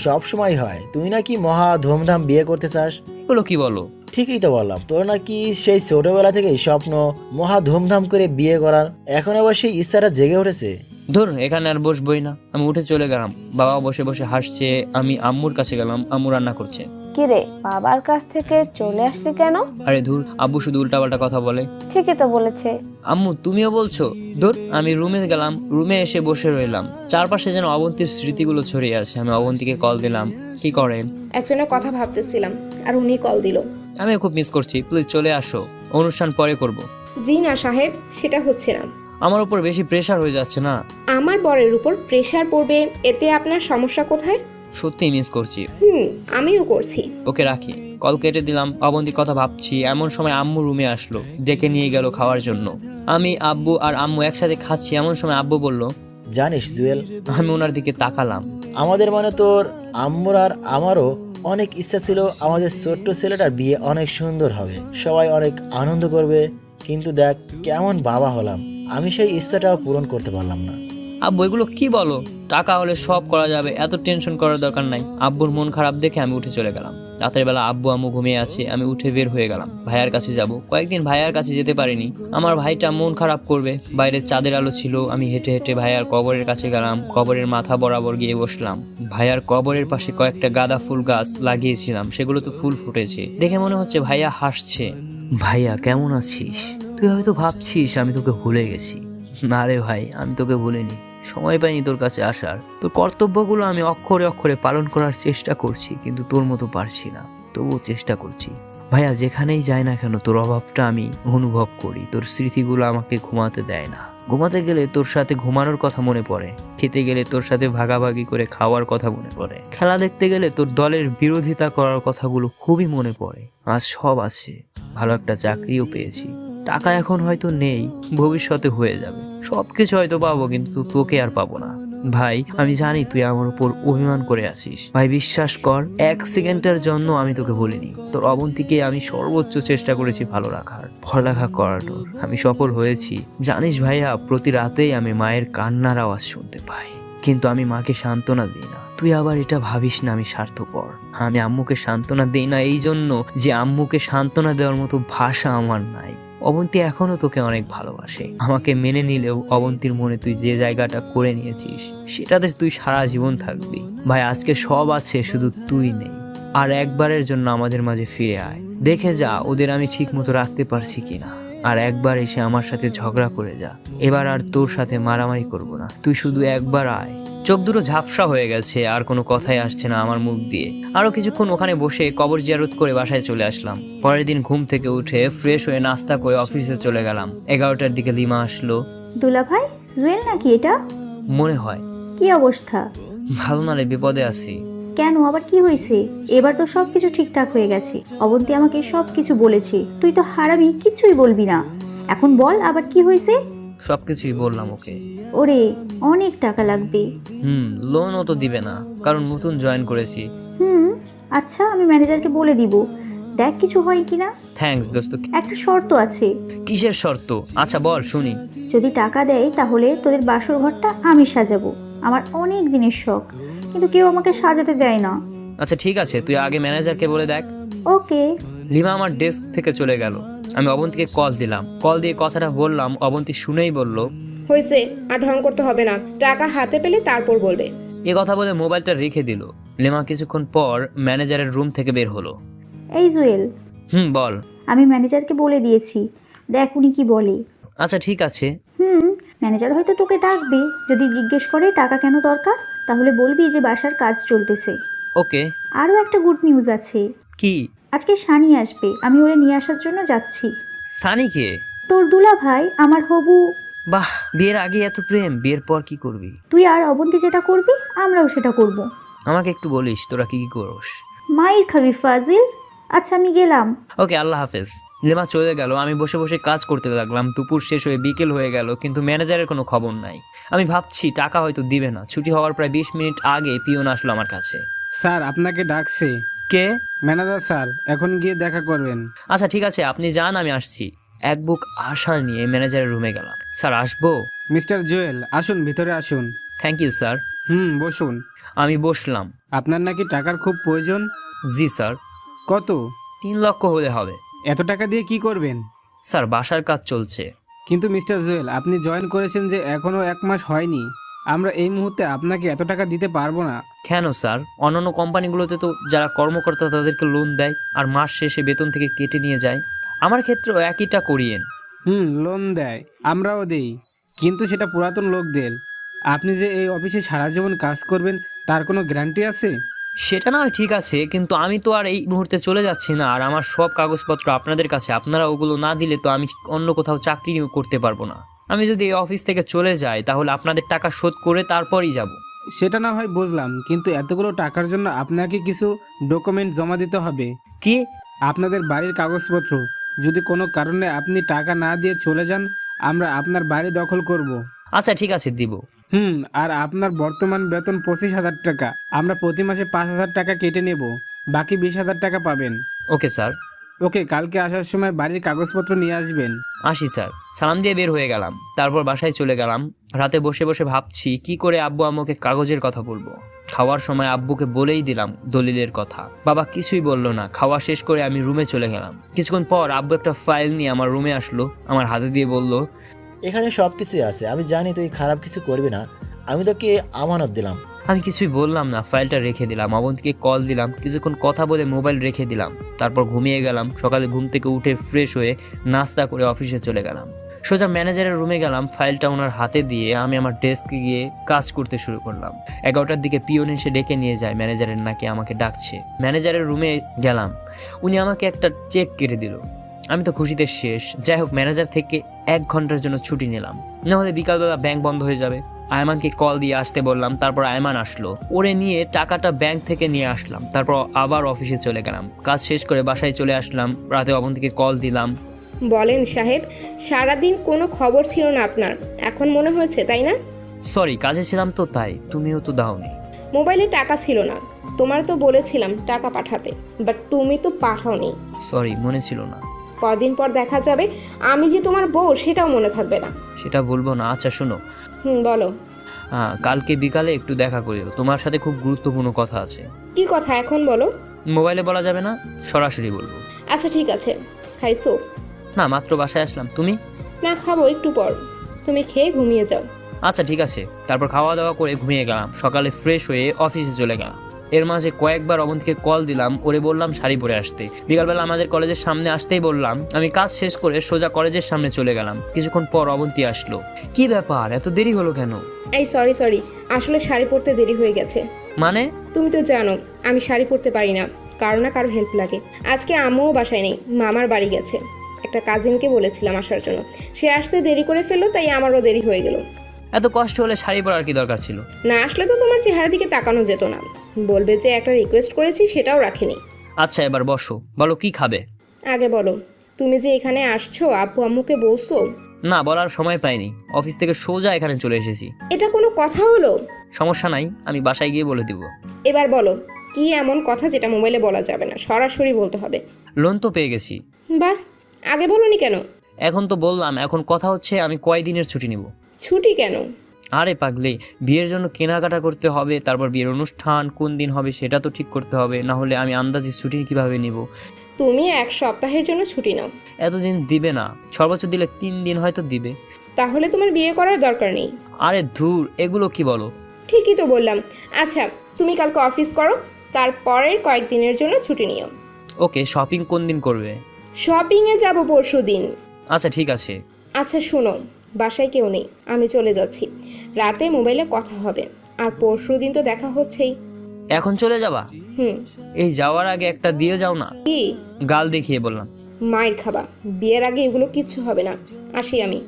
সব সময় হয়। তুই নাকি মহা ধুমধাম বিয়ে করতে চাস? এগুলো কি বলো? ঠিকই তো বললাম, তোর নাকি সেই ছোটবেলা থেকেই স্বপ্ন মহা ধুমধাম করে বিয়ে করার, এখন আবার সেই ইচ্ছাটা জেগে উঠেছে। ধর, এখানে আর বসবই না। আমি উঠে চলে গেলাম। বাবা বসে বসে হাসছে। আমি আম্মুর কাছে গেলাম, আম্মু রান্না করছে। কিরে, বাবার কাছ থেকে চলে আসলি কেন? আরে ধুর, আব্বু শুধু উল্টাপাল্টা কথা বলে। ঠিকই তো বলেছে। আম্মু তুমিও বলছো? ধুর, আমি রুমে গেলাম, রুমে এসে বসে রইলাম। চারপাশে যেন অবন্তীর স্মৃতিগুলো ছড়িয়ে আছে। আমি অবন্তীকে কল দিলাম। কি করেন? একজনের কথা ভাবতেছিলাম, আর উনি কল দিল। আমি খুব মিস করছি, প্লিজ চলে আসো, অনুষ্ঠান পরে করব। জি না সাহেব, সেটা হচ্ছে না। আমার উপর বেশি প্রেশার হয়ে যাচ্ছে না? আমার বরের উপর প্রেশার পড়বে, এতে আপনার সমস্যা কোথায়? সত্যি মিস করছি। আমিও করছি। ওকে রাখি। কল কেটে দিলাম। অবন্তীর কথা ভাবছি, এমন সময় আম্মু রুমে আসলো, ডেকে নিয়ে গেল খাওয়ার জন্য। আমি, আব্বু আর আম্মু একসাথে খাচ্ছি, এমন সময় আব্বু বলল, জানিস জুয়েল, আমি ওনার দিকে তাকালাম। আমাদের মানে তোর আম্মুর আর আমারও অনেক ইচ্ছা ছিল আমাদের ছোট্ট ছেলেটার বিয়ে অনেক সুন্দর হবে, সবাই অনেক আনন্দ করবে, কিন্তু দেখ কেমন বাবা হলাম, আমি সেই ইচ্ছাটাও পূরণ করতে পারলাম না। আব্বু এগুলো কি বলো? টাকা হলে সব করা যাবে, এত টেনশন করার দরকার নাই। আব্বুর মন খারাপ দেখে আমি উঠে চলে গেলাম। রাতের বেলা আব্বু আম্মু ঘুমিয়ে আছে, আমি উঠে বের হয়ে গেলাম। ভাইয়ার কাছে যাব। কয়েকদিন ভাইয়ার কাছে যেতে পারিনি, আমার ভাইটা মন খারাপ করবে। বাইরে চাঁদের আলো ছিল, আমি হেঁটে হেঁটে ভাইয়ার কবরের কাছে গেলাম। কবরের মাথা বরাবর গিয়ে বসলাম। ভাইয়ার কবরের পাশে কয়েকটা গাঁদা ফুল গাছ লাগিয়েছিলাম, সেগুলো তো ফুল ফুটেছে। দেখে মনে হচ্ছে ভাইয়া হাসছে। ভাইয়া কেমন আছিস? তুই হয়তো ভাবছিস আমি তোকে ভুলে গেছি। না রে ভাই, আমি তোকে ভুলিনি, সময় পাইনি তোর কাছে আসার। তোর কর্তব্যগুলো আমি অক্ষরে অক্ষরে পালন করার চেষ্টা করছি, কিন্তু তোর মতো পারছি না। তবুও চেষ্টা করছি। ভাইয়া যেখানেই যাই না কেন তোর অভাবটা আমি অনুভব করি। তোর স্মৃতিগুলো আমাকে ঘুমাতে দেয় না। ঘুমাতে গেলে তোর সাথে ঘুমানোর কথা মনে পড়ে, খেতে গেলে তোর সাথে ভাগাভাগি করে খাওয়ার কথা মনে পড়ে, খেলা দেখতে গেলে তোর দলের বিরোধিতা করার কথাগুলো খুবই মনে পড়ে। আজ সব আছে, ভালো একটা চাকরিও পেয়েছি, টাকা এখন হয়তো নেই, ভবিষ্যতে হয়ে যাবে, সবকিছু হয়তো পাবো, কিন্তু তোকে আর পাবো না। ভাই আমি জানি তুই আমার উপর অভিমান করে আছিস, ভাই বিশ্বাস কর, 1 সেকেন্ডের জন্য আমি তোকে বলিনি। তোর অবন্তীকে আমি সর্বোচ্চ চেষ্টা করেছি ভালো রাখার, পড়ালেখা করানোর, আমি সফল হয়েছি। জানিস ভাইয়া, প্রতি রাতেই আমি মায়ের কান্নার আওয়াজ শুনতে পাই, কিন্তু আমি মাকে সান্ত্বনা দিই না। তুই আবার এটা ভাবিস না আমি স্বার্থপর। আমি আম্মুকে সান্ত্বনা দিই না এই জন্য যে আম্মুকে সান্ত্বনা দেওয়ার মতো ভাষা আমার নাই। অবন্তী এখনো তোকে অনেক ভালোবাসে। আমাকে মেনে নিলেও অবন্তীর মনে তুই যে জায়গাটা করে নিয়েছিস সেটাতে তুই সারা জীবন থাকবি। ভাই আজকে সব আছে, শুধু তুই নেই। আর একবারের জন্য আমাদের মাঝে ফিরে আয়, দেখে যা ওদের আমি ঠিক মতো রাখতে পারছি কিনা। আর একবার এসে আমার সাথে ঝগড়া করে যা। এবার আর তোর সাথে মারামারি করব না, তুই শুধু একবার আয়। চোখ দুটো ঝাপসা হয়ে গেছে, আর কোনো কথাই আসছে না আমার মুখ দিয়ে। আরো কিছুক্ষণ ওখানে বসে কবর জিয়ারত করে বাসায় চলে আসলাম। পরের দিন ঘুম থেকে উঠে ফ্রেশ হয়ে নাস্তা করে অফিসে চলে গেলাম। 11টার দিকে লিমা আসলো। দুলা ভাই, জুয়েল নাকি এটা? মনে হয়। কি অবস্থা? ভালো না রে, বিপদে আছি। কেন, আবার কি হয়েছে? এবার তো সবকিছু ঠিকঠাক হয়ে গেছে। অবন্তী আমাকে সবকিছু বলেছে, তুই তো হারামি, কিছুই বলবি না। এখন বল আবার কি হয়েছে? সবকিছুই বললাম ওকে। ওরে, অনেক টাকা লাগবে। লোনও তো দিবে না, কারণ নতুন জয়েন করেছি। আচ্ছা, আমি ম্যানেজারকে বলে দিব, দেখ কিছু হয় কিনা। থ্যাঙ্কস দোস্ত। একটা শর্ত আছে। কিসের শর্ত? আচ্ছা বল শুনি। যদি টাকা দেয় তাহলে তোদের বাসর ঘরটা আমি সাজাবো। আমার অনেক দিনের শখ, কিন্তু কেউ আমাকে সাজাতে দেয় না। আচ্ছা ঠিক আছে, তুই আগে ম্যানেজারকে বলে দেখ। ওকে। লিমা আমার ডেস্ক থেকে চলে গেল। আমি অবন্তীকে কল দিলাম। কল দিয়ে কথাটা বললাম, অবন্তী শুনেই বলল, হয়েছে, আর ঢং করতে হবে না, টাকা হাতে পেলে তারপর বলবে। এ কথা বলে মোবাইলটা রেখে দিল। লিমা কিছুক্ষণ পর ম্যানেজারের রুম থেকে বের হলো। এই জুয়েল, বল। আমি ম্যানেজারকে বলে দিয়েছি, দেখ উনি কি বলে। আচ্ছা ঠিক আছে। ম্যানেজার হয়তো তোকে ডাকবে, যদি জিজ্ঞেস করে টাকা কেন দরকার, তাহলে বলবি যে বাসার কাজ চলতেছে। ওকে। আরও একটা গুড নিউজ আছে। কি? আজকে সানি আসবে, আমি ওরে নিয়ে আসার জন্য যাচ্ছি। সানিকে? তোর দুলা ভাই, আমার হবু। বাহ, বিয়ের আগে এত প্রেম, বিয়ের পর কি করবি? তুই আর অবন্তী যেটা করবি আমরাও সেটা করব। আমাকে একটু বলিস তোরা কি কি করস? মায়ের খাবি ফাজিল। আচ্ছা আমি গেলাম। ওকে, আল্লাহ হাফেজ। লিমা চলে গেল। আমি বসে বসে কাজ করতে লাগলাম। দুপুর শেষ হয়ে বিকেল হয়ে গেল, কিন্তু ম্যানেজারের কোনো খবর নাই। আমি ভাবছি টাকা হয়তো দিবে না। ছুটি হওয়ার প্রায় 20 মিনিট আগে পিয়ন আসলো আমার কাছে। স্যার আপনাকে ডাকছে। কে? ম্যানেজার স্যার, এখন গিয়ে দেখা করবেন। আচ্ছা ঠিক আছে, আপনি যান, আমি আসছি। এক বুক আশা নিয়ে ম্যানেজারের রুমে গেলাম। স্যার আসবো? মিস্টার জুয়েল, আসুন ভিতরে আসুন। Thank you sir. বসুন। আমি বসলাম। আপনার নাকি টাকার খুব প্রয়োজন? জি স্যার। কত? 3 লক্ষ হলে হবে। এত টাকা দিয়ে কি করবেন? স্যার বাসার কাজ চলছে। কিন্তু মিস্টার জুয়েল, আপনি জয়েন করেছেন যে এখনো 1 মাস হয়নি। আমরা এই মুহূর্তে আপনাকে এত টাকা দিতে পারবো না। কেন স্যার? অন্যান্য কোম্পানিগুলোতে তো যারা কর্মকর্তা তাদেরকে লোন দেয় আর মাস শেষে বেতন থেকে কেটে নিয়ে যায়। আমার ক্ষেত্রেও একইটা করিয়েন। লোন দেয়, আমরাও দেই, কিন্তু সেটা পুরাতন লোকদের। আপনি যে এই অফিসে সারা জীবন কাজ করবেন তার কোনো গ্যারান্টি আছে? সেটা না হয় ঠিক আছে, কিন্তু আমি তো আর এই মুহূর্তে চলে যাচ্ছি না। আর আমার সব কাগজপত্র আপনাদের কাছে, আপনারা ওগুলো না দিলে তো আমি অন্য কোথাও চাকরি করতে পারবো না। আমি যদি এই অফিস থেকে চলে যাই তাহলে আপনাদের টাকা শোধ করে তারপরই যাব। সেটা না হয় বুঝলাম, কিন্তু এতগুলো টাকার জন্য আপনাকে কিছু ডকুমেন্ট জমা দিতে হবে। কি? আপনাদের বাড়ির কাগজপত্র। যদি কোনো কারণে আপনি টাকা না দিয়ে চলে যান, আমরা আপনার বাড়ি দখল করব। আচ্ছা ঠিক আছে, দিব। আর আপনার বর্তমান বেতন 25,000 টাকা। আমরা প্রতি মাসে 5,000 টাকা কেটে নেব, বাকি 20,000 টাকা পাবেন। Okay sir. ওকে, কালকে আসার সময় বাড়ির কাগজপত্র নিয়ে আসবেন। আসি স্যার। সালাম দিয়ে বের হয়ে গেলাম। তারপর বাসায় চলে গেলাম। রাতে বসে বসে ভাবছি কি করে আব্বু আম্মুকে কাগজের কথা বলবো। খাওয়ার সময় আব্বুকে বলেই দিলাম দলিলের কথা। বাবা কিছুই বললো না। খাওয়া শেষ করে আমি রুমে চলে গেলাম। কিছুক্ষণ পর আব্বু একটা ফাইল নিয়ে আমার রুমে আসলো, আমার হাতে দিয়ে বলল, এখানে সব কিছুই আছে, আমি জানি তুই খারাপ কিছু করবি না, আমি তোকে আমানত দিলাম। আমি কিছুই বললাম না, ফাইলটা রেখে দিলাম। অবন্তীকে কল দিলাম, কিছুক্ষণ কথা বলে মোবাইল রেখে দিলাম। তারপর ঘুমিয়ে গেলাম। সকালে ঘুম থেকে উঠে ফ্রেশ হয়ে নাস্তা করে অফিসে চলে গেলাম। সোজা ম্যানেজারের রুমে গেলাম, ফাইলটা ওনার হাতে দিয়ে আমি আমার ডেস্কে গিয়ে কাজ করতে শুরু করলাম। 11টার দিকে পিওন এসে ডেকে নিয়ে যায়, ম্যানেজারের নাকি আমাকে ডাকছে। ম্যানেজারের রুমে গেলাম, উনি আমাকে একটা চেক কেটে দিল। আমি তো খুশিতে শেষ। যাই হোক, ম্যানেজার থেকে 1 ঘন্টার জন্য ছুটি নিলাম, নাহলে বিকালবেলা ব্যাংক বন্ধ হয়ে যাবে। আয়মানকে কল দিয়ে আসতে বললাম, তারপর আয়মান আসলো, ওরে নিয়ে টাকাটা ব্যাংক থেকে নিয়ে আসলাম। তারপর আবার অফিসে চলে গেলাম, কাজ শেষ করে বাসায় চলে আসলাম। রাতে অবন্তীকে কল দিলাম। বলেন সাহেব, সারাদিন কোনো খবর ছিল না আপনার, এখন মনে হয়েছে তাই না? সরি, কাজে ছিলাম তো তাই, তুমিও তো দাওনি। মোবাইলে টাকা ছিল না, তোমার তো বলেছিলাম টাকা পাঠাতে, বাট তুমি তো পাঠাওনি। সরি, মনে ছিল না। কদিন পর দেখা যাবে আমি যে তোমার বউ, সেটাও মনে থাকবে না। সেটা বলবো না। আচ্ছা শোনো, বলো। কালকে বিকালে একটু দেখা করিও, তোমার সাথে খুব গুরুত্বপূর্ণ কথা আছে। কি কথা এখন বলো? মোবাইলে বলা যাবে না, সরাসরি বলবো। আচ্ছা ঠিক আছে। খাইছো? না, মাত্র বাসায় আসলাম। তুমি? না, খাবো একটু পর। তুমি খেয়ে ঘুমিয়ে যাও। আচ্ছা ঠিক আছে। তারপর খাওয়া দাওয়া করে ঘুমিয়ে গেলাম। সকালে ফ্রেশ হয়ে অফিসে চলে গেলাম। এর মাঝে কয়েকবার অবন্তীকে কল দিলাম, ওরে বললাম শাড়ি পরে আসতে। বিকালবেলা আমাদের কলেজের সামনে আসতেই বললাম। আমি কাজ শেষ করে সোজা কলেজের সামনে চলে গেলাম। কিছুক্ষণ পর অবন্তী আসলো। কি ব্যাপার, এত দেরি হলো কেন? এই সরি, আসলে শাড়ি পরতে দেরি হয়ে গেছে। মানে? তুমি তো জানো আমি শাড়ি পরতে পারি না, কারো না কারো হেল্প লাগে। আজকে আম্মুও বাসায় নেই, মামার বাড়ি গেছে। একটা কাজিনকে বলেছিলাম আসার জন্য, সে আসতে দেরি করে ফেললো, তাই আমারও দেরি হয়ে গেল। এত কষ্ট হলে শাড়ি পরার কি দরকার ছিল? না আসলে তো তোমার চেহারা দিকে তাকানো যেত না। বলবে যে একটা রিকোয়েস্ট করেছি, সেটাও রাখিনি। আচ্ছা এবার বসো, বলো কি খাবে? আগে বলো, তুমি যে এখানে আসছো আব্বু আম্মুকে বলছো? না, বলার সময় পাইনি, অফিস থেকে সোজা এখানে চলে এসেছি। এটা কোনো কথা হলো? সমস্যা নাই, আমি বাসায় গিয়ে বলে দিব। এবার বলো, কি এমন কথা যেটা মোবাইলে বলা যাবে না, সরাসরি বলতে হবে? লোন তো পেয়ে গেছি। বাহ, আগে বলোনি কেন? এখন তো বললাম। এখন কথা হচ্ছে আমি কয়দিনের ছুটি নিব। ছুটি কেন? আরে পাগলি, বিয়ের জন্য কেনাকাটা করতে হবে, তারপর বিয়ের অনুষ্ঠান কোন দিন হবে সেটা তো ঠিক করতে হবে, না হলে আমি আন্দাজে ছুটি কিভাবে নিব? তুমি 1 সপ্তাহের জন্য ছুটি নাও। এতদিন দিবে না, সর্বোচ্চ দিলে 3 দিন হয়তো দিবে। তাহলে তোমার বিয়ে করার দরকার নেই। আরে ধুর, এগুলো কি বলো? ঠিকই তো বললাম। আচ্ছা, তুমি কালকে অফিস করো, তারপরের কয়েকদিনের জন্য ছুটি নিও। ওকে, শপিং কোন দিন করবে? শপিংয়ে যাব পরশুদিন। আচ্ছা ঠিক আছে। আচ্ছা শোনো, বাসায় কেউ নেই, আমি চলে যাচ্ছি। রাতে মোবাইলে কথা হবে, আর পরশুদিন তো দেখা হচ্ছেই। এখন চলে যাবা? এই যাওয়ার আগে একটা দিয়ে যাও না। কি? গাল দেখিয়ে বললাম। মায়ের খাবা, বিয়ের আগে এগুলো কিচ্ছু হবে না। আসি আমি।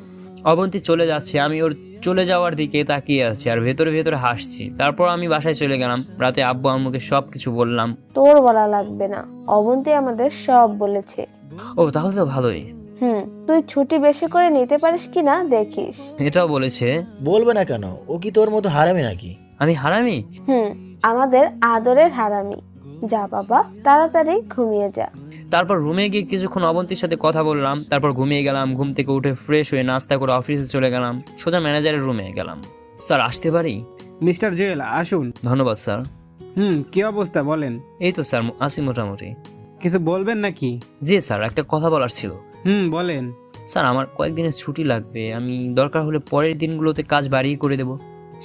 অবন্তী চলে যাচ্ছে, আমি ওর চলে যাওয়ার দিকে তাকিয়ে আছি আর ভেতরে ভেতরে হাসছি। তারপর আমি বাসায় চলে গেলাম। রাতে আব্বু আম্মুকে সব কিছু বললাম। তোর বলা লাগবে না, অবন্তী আমাদের সব বলেছে। ও তাহলে তো ভালোই। তুই ছুটি বেশি করে নিতে পারিস কিনা দেখিস। এটাও বলেছে। বলবে না কেন, ও কি তোর মতো হারামি নাকি? আমি হারামি? আমাদের আদরের হারামি। যা বাবা, তাড়াতাড়ি ঘুমিয়ে যা। তারপর রুমে গিয়ে কিছুক্ষণ অবন্তীর সাথে কথা বললাম, তারপর ঘুমিয়ে গেলাম। ঘুম থেকে উঠে ফ্রেশ হয়ে নাস্তা করে অফিসে চলে গেলাম। সোজা ম্যানেজারের রুমে গেলাম। স্যার আসতে পারি? মিস্টার জুয়েল আসুন। ধন্যবাদ স্যার। কি অবস্থা বলেন? এই তো স্যার, আছি মোটামুটি। কিছু বলবেন নাকি? জি স্যার, একটা কথা বলার ছিল। বলেন। স্যার আমার কয়েকদিনের ছুটি লাগবে, আমি দরকার হলে পরের দিনগুলোতে কাজ বাড়িয়ে করে দেব।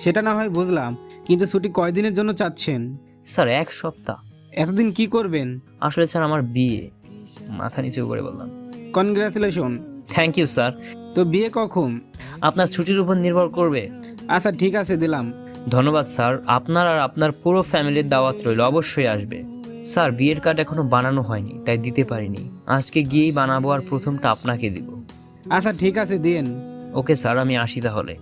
সেটা না হয় বুঝলাম, কিন্তু ছুটি কয়দিনের জন্য চাচ্ছেন? স্যার 1 সপ্তাহ। এতদিন কি করবেন? আসলে স্যার আমার বিয়ে। মাথা নিচু করে বললাম। কনগ্রাচুলেশন। Thank you sir. তো বিয়ে কখন? আপনার ছুটির উপর নির্ভর করবে। আচ্ছা ঠিক আছে, দিলাম। ধন্যবাদ স্যার। আপনার আর আপনার পুরো ফ্যামিলির দাওয়াত রইল, অবশ্যই আসবে। স্যার বিয়ের কার্ড এখনো বানানো হয়নি, তাই দিতে পারিনি। আজকে গিয়েই বানাবো আর প্রথমটা আপনাকে দিব। আচ্ছা ঠিক আছে, দিন। ওকে স্যার, আমি আসি তাহলে।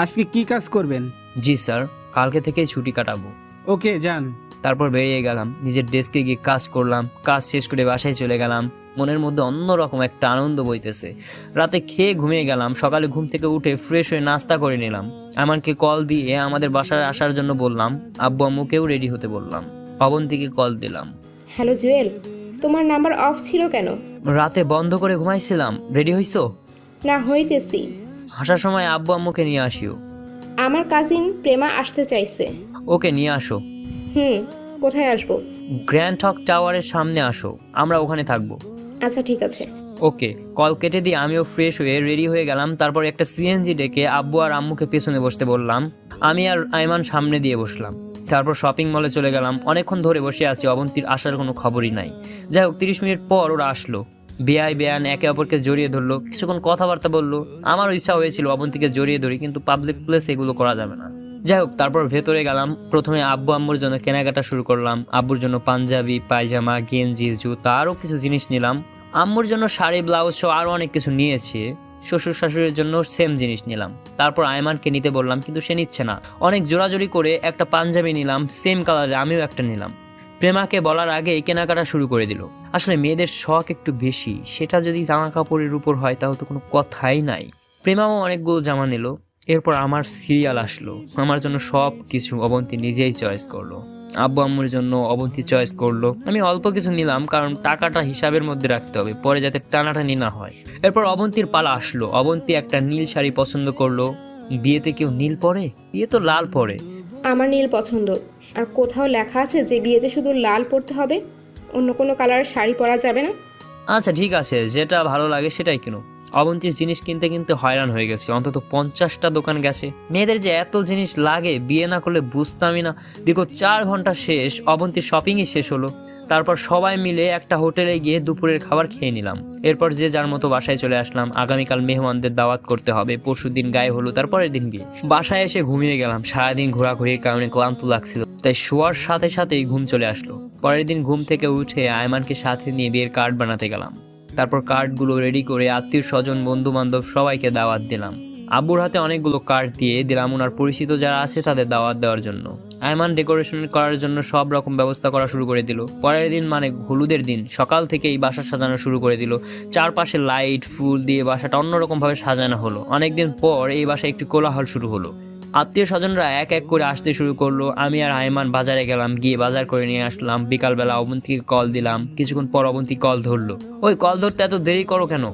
আজকে কি কাজ করবেন? জি স্যার, কালকে থেকেই ছুটি কাটাবো। ওকে, যান। তারপর বেরিয়ে গেলাম, নিজের ডেস্কে গিয়ে কাজ করলাম। কাজ শেষ করে বাসায় চলে গেলাম। মনের মধ্যে অন্যরকম একটা আনন্দ বইতেছে। রাতে খেয়ে ঘুমিয়ে গেলাম। সকালে ঘুম থেকে উঠে ফ্রেশ হয়ে নাস্তা করে নিলাম। আমাকে কল দিয়ে আমাদের বাসায় আসার জন্য বললাম। আব্বু আম্মুকেও রেডি হতে বললাম। অবন্তীকে কল দিলাম। হ্যালো জুয়েল, তোমার নাম্বার অফ ছিল কেন? রাতে বন্ধ করে ঘুমাইছিলাম। রেডি হইছো? না, হইতেছি। আসার সময় আব্বু আম্মুকে নিয়ে আসিও। আমার কাজিন প্রেমা আসতে চাইছে। ওকে নিয়ে আসো। কোথায় আসবো? গ্র্যান্ড হক টাওয়ারের সামনে আসো, আমরা ওখানে থাকবো। আচ্ছা ঠিক আছে। ওকে, কল কেটে দিয়ে আমিও ফ্রেশ হয়ে রেডি হয়ে গেলাম। তারপর একটা সিএনজি ডেকে আব্বু আর আম্মুকে পেছনে বসতে বললাম। আমি আর আইমান সামনে দিয়ে বসলাম। তারপর শপিং মলে চলে গেলাম। অনেকক্ষণ ধরে বসে আছি, অবন্তীর আসার কোনো খবরই নাই। যাই হোক 30 মিনিট পর ওরা আসলো। বেয়াই বেয়ান একে অপরকে জড়িয়ে ধরলো, কিছুক্ষণ কথাবার্তা বললো। আমারও ইচ্ছা হয়েছিল অবন্তীকে জড়িয়ে ধরি, কিন্তু পাবলিক প্লেস এগুলো করা যাবে না। যাই হোক, তারপর ভেতরে গেলাম। প্রথমে আব্বু আম্মুর জন্য কেনাকাটা শুরু করলাম। আব্বুর জন্য পাঞ্জাবি, পায়জামা, গেঞ্জি, জুতা, আরও কিছু জিনিস নিলাম। আম্মুর জন্য শাড়ি, ব্লাউজ সহ আরও অনেক কিছু নিয়েছি। শ্বশুর শাশুড়ির জন্য সেম জিনিস নিলাম। তারপর আয়মানকে নিতে বললাম, কিন্তু সে নিচ্ছে না। অনেক জোরাজোরি করে একটা পাঞ্জাবি নিলাম, সেম কালারে আমিও একটা নিলাম। প্রেমাকে বলার আগেই কেনাকাটা শুরু করে দিল। আসলে মেয়েদের শখ একটু বেশি, সেটা যদি জামা কাপড়ের উপর হয় তাহলে তো কোনো কথাই নাই। প্রেমাও অনেকগুলো জামা নিল। এরপর আমার সিরিয়াল আসলো। আমার জন্য সব কিছু অবন্তী নিজেই চয়েস করলো। আব্বু আম্মুর জন্য অবন্তী চয়েস করলো। আমি অল্প কিছু নিলাম, কারণ টাকাটা হিসাবের মধ্যে রাখতে হবে, পরে যাতে টানাটানি না হয়। এরপর অবন্তীর পালা আসলো। অবন্তী একটা নীল শাড়ি পছন্দ করলো। বিয়েতে কেউ নীল পরে? বিয়ে তো লাল পরে। আমার নীল পছন্দ। আর কোথাও লেখা আছে যে বিয়েতে শুধু লাল পরতে হবে, অন্য কোনো কালারের শাড়ি পরা যাবে না? আচ্ছা ঠিক আছে, যেটা ভালো লাগে সেটাই কিনো। অবন্তীর জিনিস কিনতে কিনতে হয়রান হয়ে গেছে। অন্তত 50টা দোকান গেছে। মেয়েদের যে এত জিনিস লাগে, বিয়ে না করলে বুঝতামই না। দীর্ঘ 4 ঘন্টা শেষ, অবন্তীর শপিংই শেষ হলো। তারপর সবাই মিলে একটা হোটেলে গিয়ে দুপুরের খাবার খেয়ে নিলাম। এরপর যে যার মতো বাসায় চলে আসলাম। আগামীকাল মেহমানদের দাওয়াত করতে হবে, পরশুদিন গায়ে হলুদ, তারপরের দিন বিয়ে। বাসায় এসে ঘুমিয়ে গেলাম। সারাদিন ঘোরাঘুরির কারণে ক্লান্ত লাগছিল, তাই শোয়ার সাথে সাথেই ঘুম চলে আসলো। পরের দিন ঘুম থেকে উঠে আয়মানকে সাথে নিয়ে বিয়ের কার্ড বানাতে গেলাম। তারপর কার্ডগুলো রেডি করে আত্মীয় স্বজন, বন্ধু বান্ধব সবাইকে দাওয়াত দিলাম। আব্বুর হাতে অনেকগুলো কার্ড দিয়ে দিলাম ওনার পরিচিত যারা আছে তাদের দাওয়াত দেওয়ার জন্য। আয়মান ডেকোরেশন করার জন্য সব রকম ব্যবস্থা করা শুরু করে দিল। পরের দিন মানে হলুদের দিন সকাল থেকেই বাসা সাজানো শুরু করে দিল। চারপাশে লাইট, ফুল দিয়ে বাসাটা অন্যরকম ভাবে সাজানো হলো। অনেকদিন পর এই বাসায় একটি কোলাহল শুরু হলো। আত্মীয় স্বজনরা এক এক করে আসতে শুরু করলো। আমি আর আয়মান বাজারে গেলাম, গিয়ে বাজার করে নিয়ে আসলাম। বিকালবেলা অবন্তীকে কল দিলাম। কিছুক্ষণ পর অবন্তী কল ধরলো। ওই কল ধরতে এত দেরি করো কেন?